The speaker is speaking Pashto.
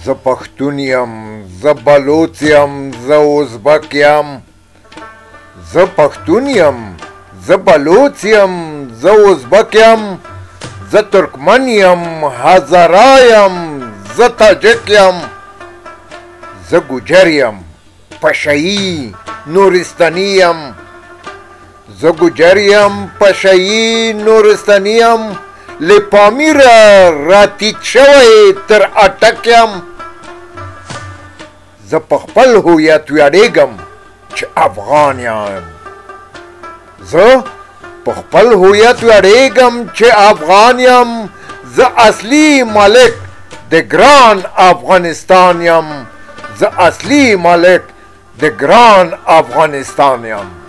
زه پښتون یم، زه بلوڅ یم، زه ازبک یم. زه پښتون یم، زه بلوڅ یم، زه ازبک یم، زه ترکمن یم، هزاره یم، زه تاجک یم، زه ګوجر یم، پشهیی، نورستاني یم. زه ګوجر یم، پشهیی، نورستاني یم، له پامیره راتیت شوی تر اټک یم. زه په خپل هویت ویاړېږم چې افغان یم. زه په خپل هویت ویاړېږم چې افغان یم. زه اصلي مالک د ګران افغانستان یم. زه اصلي مالک د ګران افغانستان یم.